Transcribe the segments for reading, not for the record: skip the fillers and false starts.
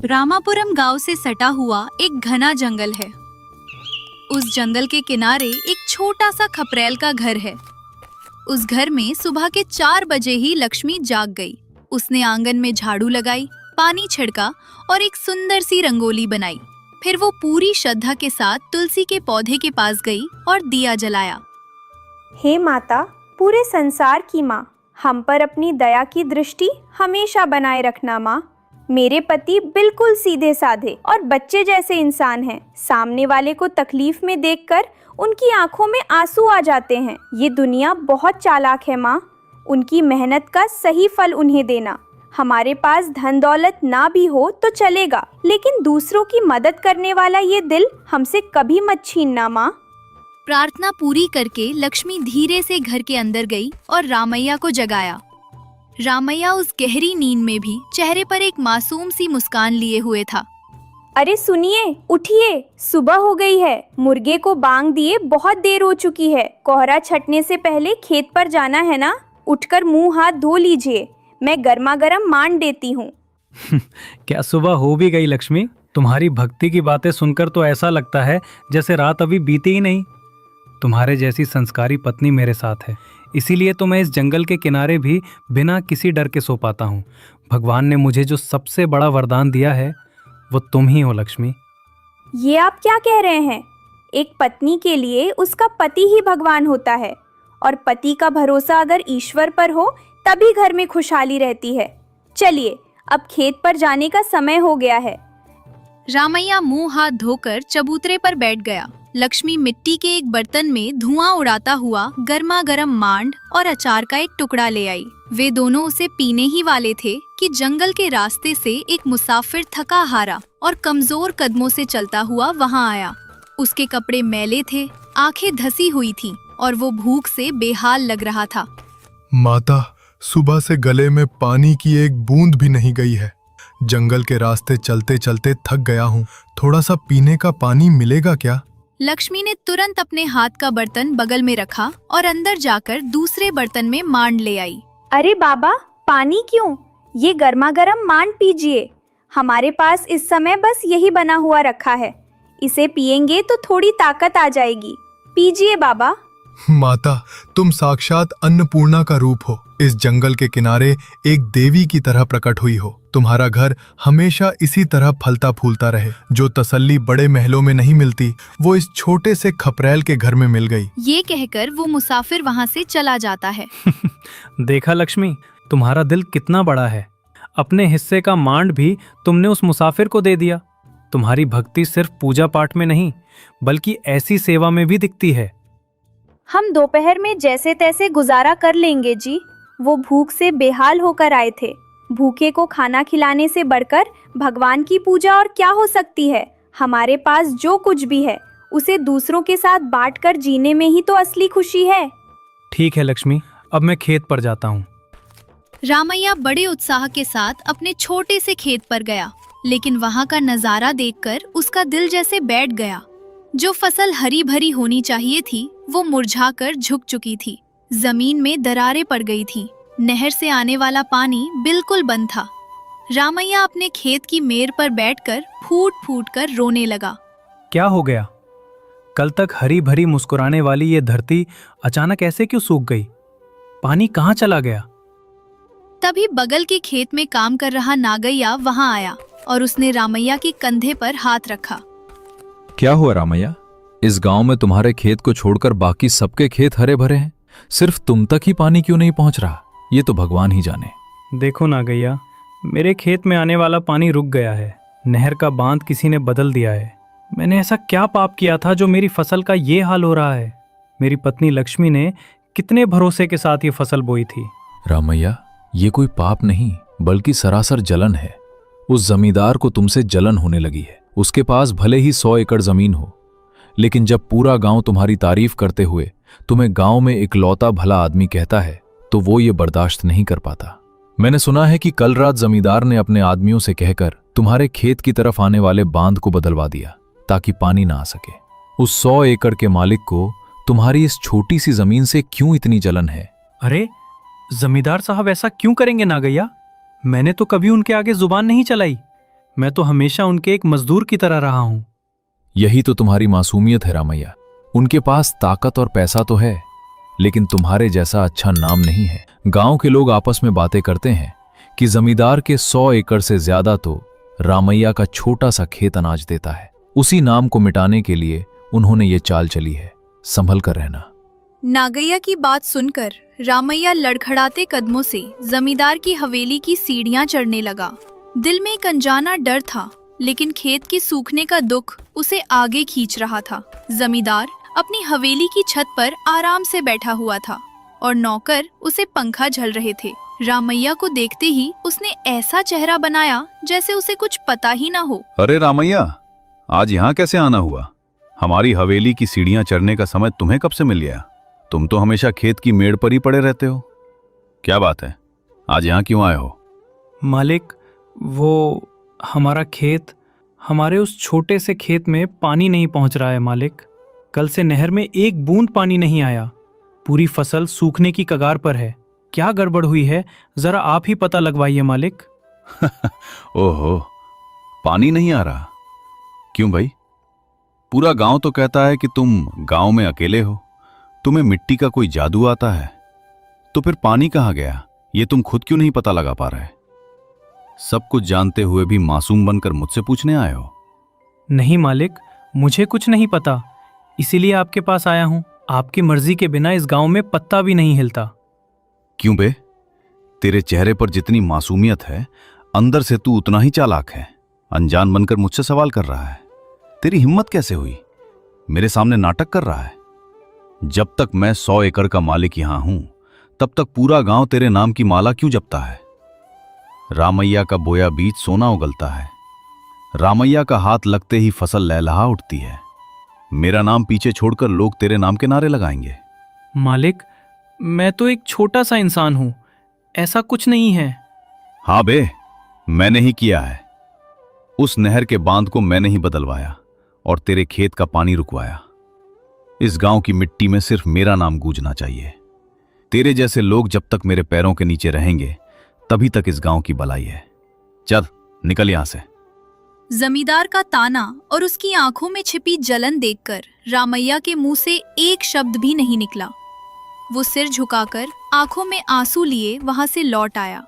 रामापुरम गांव से सटा हुआ एक घना जंगल है। उस जंगल के किनारे एक छोटा सा खपरेल का घर है। उस घर में सुबह के 4 बजे ही लक्ष्मी जाग गई। उसने आंगन में झाड़ू लगाई, पानी छिड़का और एक सुंदर सी रंगोली बनाई। फिर वो पूरी श्रद्धा के साथ तुलसी के पौधे के पास गई और दिया जलाया। हे माता, पूरे संसार की माँ, हम पर अपनी दया की दृष्टि हमेशा बनाए रखना माँ। मेरे पति बिल्कुल सीधे साधे और बच्चे जैसे इंसान हैं। सामने वाले को तकलीफ में देखकर उनकी आंखों में आंसू आ जाते हैं। ये दुनिया बहुत चालाक है माँ। उनकी मेहनत का सही फल उन्हें देना। हमारे पास धन दौलत ना भी हो तो चलेगा, लेकिन दूसरों की मदद करने वाला ये दिल हमसे कभी मत छीनना माँ। प्रार्थना पूरी करके लक्ष्मी धीरे से घर के अंदर गई और रामैया को जगाया। रामैया उस गहरी नींद में भी चेहरे पर एक मासूम सी मुस्कान लिए हुए था। अरे सुनिए, उठिए, सुबह हो गई है। मुर्गे को बांग दिए बहुत देर हो चुकी है। कोहरा छटने से पहले खेत पर जाना है ना। उठकर मुंह हाथ धो लीजिए, मैं गर्मा गर्म मांड देती हूँ। क्या सुबह हो भी गई लक्ष्मी? तुम्हारी भक्ति की बातें सुनकर तो ऐसा लगता है जैसे रात अभी बीती ही नहीं। तुम्हारे जैसी संस्कारी पत्नी मेरे साथ है, इसीलिए तो मैं इस जंगल के किनारे भी बिना किसी डर के सो पाता हूँ। भगवान ने मुझे जो सबसे बड़ा वरदान दिया है वो तुम ही हो लक्ष्मी। ये आप क्या कह रहे हैं? एक पत्नी के लिए उसका पति ही भगवान होता है, और पति का भरोसा अगर ईश्वर पर हो तभी घर में खुशहाली रहती है। चलिए, अब खेत पर जाने का समय हो गया है। रामैया मुंह हाथ धोकर चबूतरे पर बैठ गया। लक्ष्मी मिट्टी के एक बर्तन में धुआं उड़ाता हुआ गर्मा गर्म मांड और अचार का एक टुकड़ा ले आई। वे दोनों उसे पीने ही वाले थे कि जंगल के रास्ते से एक मुसाफिर थका हारा और कमजोर कदमों से चलता हुआ वहां आया। उसके कपड़े मैले थे, आंखें धसी हुई थीं और वो भूख से बेहाल लग रहा था। माता, सुबह से गले में पानी की एक बूंद भी नहीं गई है। जंगल के रास्ते चलते चलते थक गया हूँ। थोड़ा सा पीने का पानी मिलेगा क्या? लक्ष्मी ने तुरंत अपने हाथ का बर्तन बगल में रखा और अंदर जाकर दूसरे बर्तन में मांड ले आई। अरे बाबा, पानी क्यों? ये गर्मा गर्म मांड पीजिए। हमारे पास इस समय बस यही बना हुआ रखा है। इसे पिएंगे तो थोड़ी ताकत आ जाएगी। पीजिए बाबा। माता, तुम साक्षात अन्नपूर्णा का रूप हो। इस जंगल के किनारे एक देवी की तरह प्रकट हुई हो। तुम्हारा घर हमेशा इसी तरह फलता फूलता रहे। जो तसल्ली बड़े महलों में नहीं मिलती, वो इस छोटे से खपरेल के घर में मिल गई। ये कहकर वो मुसाफिर वहाँ से चला जाता है। देखा लक्ष्मी, तुम्हारा दिल कितना बड़ा है। अपने हिस्से का मांड भी तुमने उस मुसाफिर को दे दिया। तुम्हारी भक्ति सिर्फ पूजा पाठ में नहीं, बल्कि ऐसी सेवा में भी दिखती है। हम दोपहर में जैसे तैसे गुजारा कर लेंगे जी। वो भूख से बेहाल होकर आए थे। भूखे को खाना खिलाने से बढ़कर भगवान की पूजा और क्या हो सकती है। हमारे पास जो कुछ भी है उसे दूसरों के साथ बांटकर जीने में ही तो असली खुशी है। ठीक है लक्ष्मी, अब मैं खेत पर जाता हूँ। रामैया बड़े उत्साह के साथ अपने छोटे से खेत पर गया, लेकिन वहाँ का नजारा देखकर उसका दिल जैसे बैठ गया। जो फसल हरी भरी होनी चाहिए थी वो मुरझाकर झुक चुकी थी। जमीन में दरारें पड़ गई थी। नहर से आने वाला पानी बिल्कुल बंद था। रामैया अपने खेत की मेड़ पर बैठकर फूट फूट कर रोने लगा। क्या हो गया? कल तक हरी भरी मुस्कुराने वाली ये धरती अचानक ऐसे क्यों सूख गई? पानी कहाँ चला गया? तभी बगल के खेत में काम कर रहा नागैया वहां आया और उसने रामैया के कंधे पर हाथ रखा। क्या हुआ रामैया? इस गांव में तुम्हारे खेत को छोड़कर बाकी सबके खेत हरे भरे हैं, सिर्फ तुम तक ही पानी क्यों नहीं पहुंच रहा? ये तो भगवान ही जाने। देखो नागैया, मेरे खेत में आने वाला पानी रुक गया है। नहर का बांध किसी ने बदल दिया है। मैंने ऐसा क्या पाप किया था जो मेरी फसल का ये हाल हो रहा है? मेरी पत्नी लक्ष्मी ने कितने भरोसे के साथ ये फसल बोई थी। रामैया, ये कोई पाप नहीं बल्कि सरासर जलन है। उस जमींदार को तुमसे जलन होने लगी है। उसके पास भले ही 100 एकड़ जमीन हो, लेकिन जब पूरा गांव तुम्हारी तारीफ करते हुए तुम्हें गांव में इकलौता भला आदमी कहता है तो वो ये बर्दाश्त नहीं कर पाता। मैंने सुना है कि कल रात जमींदार ने अपने आदमियों से कहकर तुम्हारे खेत की तरफ आने वाले बांध को बदलवा दिया ताकि पानी ना आ सके। उस 100 एकड़ के मालिक को तुम्हारी इस छोटी सी जमीन से क्यों इतनी जलन है? अरे, जमींदार साहब ऐसा क्यों करेंगे नागैया? मैंने तो कभी उनके आगे जुबान नहीं चलाई। मैं तो हमेशा उनके एक मजदूर की तरह रहा हूं। यही तो तुम्हारी मासूमियत है रामैया। उनके पास ताकत और पैसा तो है, लेकिन तुम्हारे जैसा अच्छा नाम नहीं है। गांव के लोग आपस में बातें करते हैं कि जमींदार के 100 एकड़ से ज्यादा तो रामैया का छोटा सा खेत अनाज देता है। उसी नाम को मिटाने के लिए उन्होंने ये चाल चली है। संभल कर रहना। नागैया की बात सुनकर रामैया लड़खड़ाते कदमों से जमींदार की हवेली की सीढ़ियां चढ़ने लगा। दिल में एक अनजाना डर था, लेकिन खेत के सूखने का दुख उसे आगे खींच रहा था। जमींदार अपनी हवेली की छत पर आराम से बैठा हुआ था और नौकर उसे पंखा झल रहे थे। रामैया को देखते ही उसने ऐसा चेहरा बनाया जैसे उसे कुछ पता ही ना हो। अरे रामैया, आज यहाँ कैसे आना हुआ? हमारी हवेली की सीढ़ियां चढ़ने का समय तुम्हें कब से मिल गया? तुम तो हमेशा खेत की मेड़ पर ही पड़े रहते हो। क्या बात है, आज यहाँ क्यों आए हो? मालिक, वो हमारा खेत, हमारे उस छोटे से खेत में पानी नहीं पहुंच रहा है मालिक। कल से नहर में एक बूंद पानी नहीं आया। पूरी फसल सूखने की कगार पर है। क्या गड़बड़ हुई है, जरा आप ही पता लगवाइए मालिक। ओहो, पानी नहीं आ रहा? क्यों भाई? पूरा गांव तो कहता है कि तुम गांव में अकेले हो, तुम्हें मिट्टी का कोई जादू आता है। तो फिर पानी कहाँ गया, ये तुम खुद क्यों नहीं पता लगा पा रहे? सब कुछ जानते हुए भी मासूम बनकर मुझसे पूछने आए हो? नहीं मालिक, मुझे कुछ नहीं पता, इसीलिए आपके पास आया हूं। आपकी मर्जी के बिना इस गांव में पत्ता भी नहीं हिलता। क्यों बे? तेरे चेहरे पर जितनी मासूमियत है, अंदर से तू उतना ही चालाक है। अनजान बनकर मुझसे सवाल कर रहा है। तेरी हिम्मत कैसे हुई? मेरे सामने नाटक कर रहा है। जब तक मैं 100 एकड़ का मालिक यहां हूं, तब तक पूरा गांव तेरे नाम की माला क्यों जपता है? रामैया का बोया बीज सोना उगलता है। रामैया का हाथ लगते ही फसल लहलहा उठती है। मेरा नाम पीछे छोड़कर लोग तेरे नाम के नारे लगाएंगे। मालिक, मैं तो एक छोटा सा इंसान हूं, ऐसा कुछ नहीं है। हाँ बे, मैंने ही किया है। उस नहर के बांध को मैंने ही बदलवाया और तेरे खेत का पानी रुकवाया। इस गांव की मिट्टी में सिर्फ मेरा नाम गूंजना चाहिए। तेरे जैसे लोग जब तक मेरे पैरों के नीचे रहेंगे, तभी तक इस गांव की भलाई है। चल निकल यहां से। जमींदार का ताना और उसकी आंखों में छिपी जलन देखकर रामैया के मुंह से एक शब्द भी नहीं निकला। वो सिर झुकाकर आंखों में आंसू लिए वहां से लौट आया।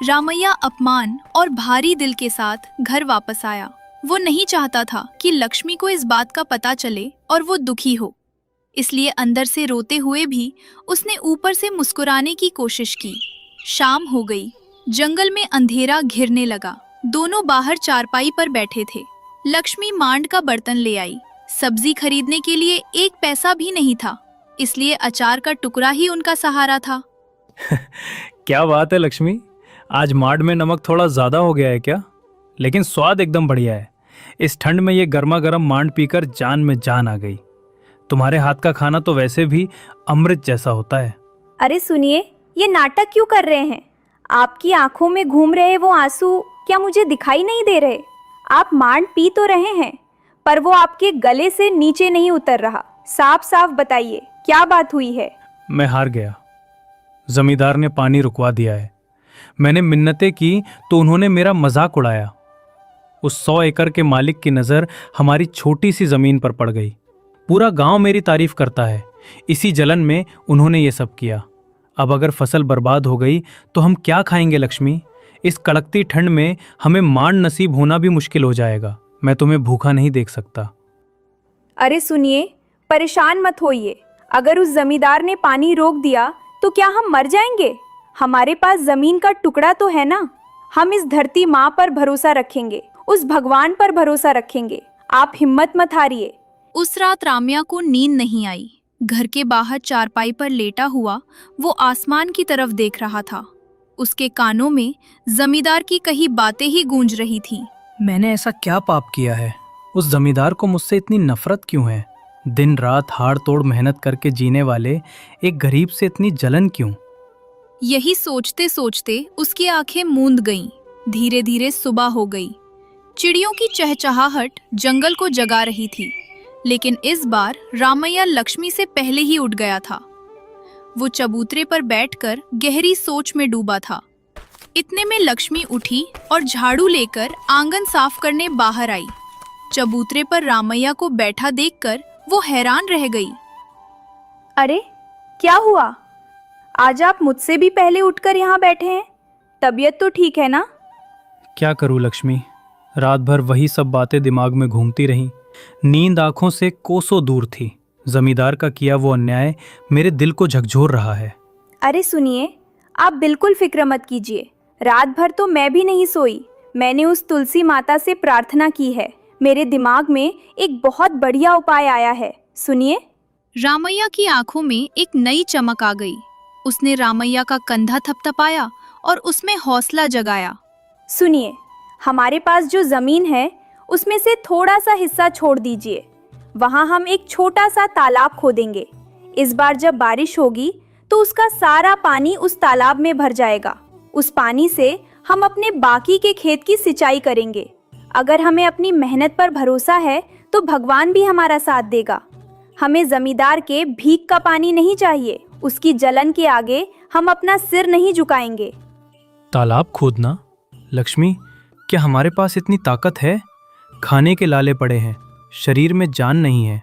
रामैया अपमान और भारी दिल के साथ घर वापस आया। वो नहीं चाहता था कि लक्ष्मी को इस बात का पता चले और वो दुखी हो, इसलिए अंदर से रोते हुए भी उसने ऊपर से मुस्कुराने की कोशिश की। शाम हो गई। जंगल में अंधेरा घिरने लगा। दोनों बाहर चारपाई पर बैठे थे। लक्ष्मी मांड का बर्तन ले आई। सब्जी खरीदने के लिए एक पैसा भी नहीं था, इसलिए अचार का टुकड़ा ही उनका सहारा था। क्या बात है लक्ष्मी, आज मांड में नमक थोड़ा ज्यादा हो गया है क्या? लेकिन स्वाद एकदम बढ़िया है। इस ठंड में ये गर्मा गर्म मांड पीकर जान में जान आ गई। तुम्हारे हाथ का खाना तो वैसे भी अमृत जैसा होता है। अरे सुनिए, ये नाटक क्यों कर रहे हैं? आपकी आंखों में घूम रहे वो आंसू क्या मुझे दिखाई नहीं दे रहे? आप मांड पी तो रहे हैं, पर वो आपके गले से नीचे नहीं उतर रहा। साफ साफ बताइए, क्या बात हुई है? मैं हार गया। जमींदार ने पानी रुकवा दिया है। मैंने मिन्नतें की तो उन्होंने मेरा मजाक उड़ाया। उस 100 एकड़ के मालिक की नज़र हमारी छोटी सी जमीन पर पड़ गई। पूरा गांव मेरी तारीफ करता है। इसी जलन में उन्होंने ये सब किया। अब अगर फसल बर्बाद हो गई तो हम क्या खाएंगे लक्ष्मी? इस कड़कती ठंड में हमें मांड नसीब होना भी मुश्किल हो जाएगा। मैं तुम्हें भूखा नहीं देख सकता। अरे सुनिए, परेशान मत होइए। अगर उस जमींदार ने पानी रोक दिया तो क्या हम मर जाएंगे? हमारे पास जमीन का टुकड़ा तो है ना। हम इस धरती माँ पर भरोसा रखेंगे, उस भगवान पर भरोसा रखेंगे। आप हिम्मत मत हारिए। उस रात रामैया को नींद नहीं आई। घर के बाहर चारपाई पर लेटा हुआ वो आसमान की तरफ देख रहा था। उसके कानों में जमींदार की कही बातें ही गूंज रही थीं। मैंने ऐसा क्या पाप किया है? उस जमींदार को मुझसे इतनी नफरत क्यों है? दिन रात हाड़ तोड़ मेहनत करके जीने वाले एक गरीब से इतनी जलन क्यों? यही सोचते सोचते उसकी आंखें मूंद गईं। धीरे धीरे सुबह हो गई। चिड़ियों की चहचहाहट जंगल को जगा रही थी, लेकिन इस बार रामैया लक्ष्मी से पहले ही उठ गया था। वो चबूतरे पर बैठकर गहरी सोच में डूबा था। इतने में लक्ष्मी उठी और झाड़ू लेकर आंगन साफ करने बाहर आई। चबूतरे पर रामैया को बैठा देखकर वो हैरान रह गई। अरे क्या हुआ? आज आप मुझसे भी पहले उठकर यहाँ बैठे हैं। तबीयत तो ठीक है ना? क्या करूं लक्ष्मी, रात भर वही सब बातें दिमाग में घूमती रहीं। नींद आंखों से कोसों दूर थी। जमींदार का किया वो अन्याय मेरे दिल को झकझोर रहा है। अरे सुनिए, आप बिल्कुल फिक्र मत कीजिए। रात भर तो मैं भी नहीं सोई। मैंने उस तुलसी माता से प्रार्थना की है। मेरे दिमाग में एक बहुत बढ़िया उपाय आया है, सुनिए। रामैया की आंखों में एक नई चमक आ गई। उसने रामैया का कंधा थपथपाया और उसमें हौसला जगाया। सुनिए, हमारे पास जो जमीन है उसमें से थोड़ा सा हिस्सा छोड़ दीजिए। वहाँ हम एक छोटा सा तालाब खोदेंगे। इस बार जब बारिश होगी तो उसका सारा पानी उस तालाब में भर जाएगा। उस पानी से हम अपने बाकी के खेत की सिंचाई करेंगे। अगर हमें अपनी मेहनत पर भरोसा है तो भगवान भी हमारा साथ देगा। हमें जमींदार के भीख का पानी नहीं चाहिए। उसकी जलन के आगे हम अपना सिर नहीं झुकाएंगे। तालाब खोदना? लक्ष्मी, क्या हमारे पास इतनी ताकत है? खाने के लाले पड़े हैं, शरीर में जान नहीं है।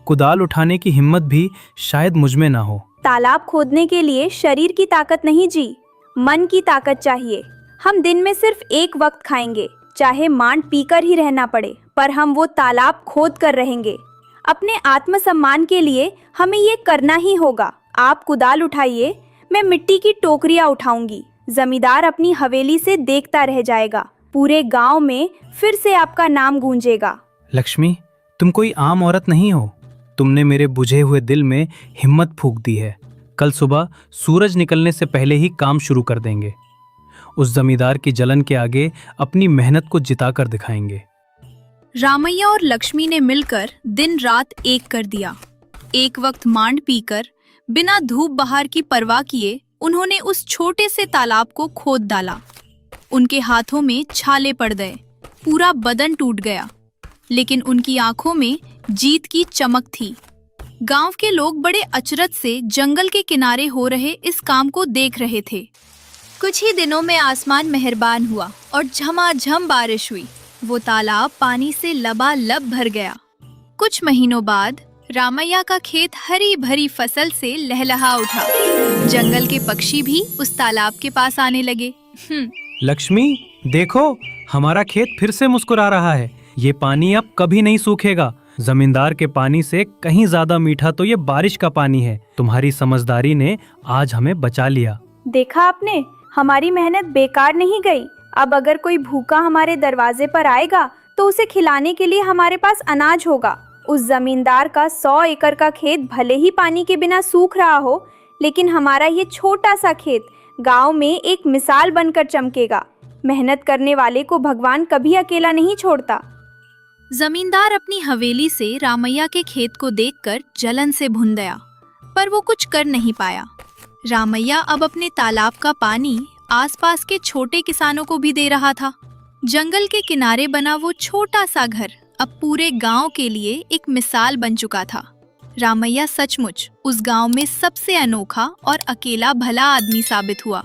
कुदाल उठाने की हिम्मत भी शायद मुझ में ना हो। तालाब खोदने के लिए शरीर की ताकत नहीं जी, मन की ताकत चाहिए। हम दिन में सिर्फ एक वक्त खाएंगे, चाहे मांड पीकर ही रहना पड़े, पर हम वो तालाब खोद कर रहेंगे। अपने आत्मसम्मान के लिए हमें ये करना ही होगा। आप कुदाल उठाइए, मैं मिट्टी की टोकरियां उठाऊंगी। जमींदार अपनी हवेली से देखता रह जाएगा। पूरे गांव में फिर से आपका नाम गूंजेगा। लक्ष्मी, तुम कोई आम औरत नहीं हो। तुमने मेरे बुझे हुए दिल में हिम्मत फूंक दी है। कल सुबह सूरज निकलने से पहले ही काम शुरू कर देंगे। उस जमींदार की जलन के आगे अपनी मेहनत को जिता कर दिखाएंगे। रामैया और लक्ष्मी ने मिलकर दिन रात एक कर दिया। एक वक्त मांड पीकर बिना धूप बहार की परवाह किए उन्होंने उस छोटे से तालाब को खोद डाला। उनके हाथों में छाले पड़ गए, पूरा बदन टूट गया, लेकिन उनकी आंखों में जीत की चमक थी। गांव के लोग बड़े अचरज से जंगल के किनारे हो रहे इस काम को देख रहे थे। कुछ ही दिनों में आसमान मेहरबान हुआ और झमाझम बारिश हुई। वो तालाब पानी से लबालब भर गया। कुछ महीनों बाद रामैया का खेत हरी भरी फसल से लहलहा उठा। जंगल के पक्षी भी उस तालाब के पास आने लगे। लक्ष्मी, देखो, हमारा खेत फिर से मुस्कुरा रहा है। ये पानी अब कभी नहीं सूखेगा। जमींदार के पानी से कहीं ज्यादा मीठा तो ये बारिश का पानी है। तुम्हारी समझदारी ने आज हमें बचा लिया। देखा आपने, हमारी मेहनत बेकार नहीं गई। अब अगर कोई भूखा हमारे दरवाजे पर आएगा तो उसे खिलाने के लिए हमारे पास अनाज होगा। उस जमींदार का 100 एकड़ का खेत भले ही पानी के बिना सूख रहा हो, लेकिन हमारा ये छोटा सा खेत गांव में एक मिसाल बनकर चमकेगा। मेहनत करने वाले को भगवान कभी अकेला नहीं छोड़ता। जमींदार अपनी हवेली से रामैया के खेत को देखकर जलन से भुन गया, पर वो कुछ कर नहीं पाया। रामैया अब अपने तालाब का पानी आसपास के छोटे किसानों को भी दे रहा था। जंगल के किनारे बना वो छोटा सा घर अब पूरे गांव के लिए एक मिसाल बन चुका था। रामैया सचमुच उस गांव में सबसे अनोखा और अकेला भला आदमी साबित हुआ।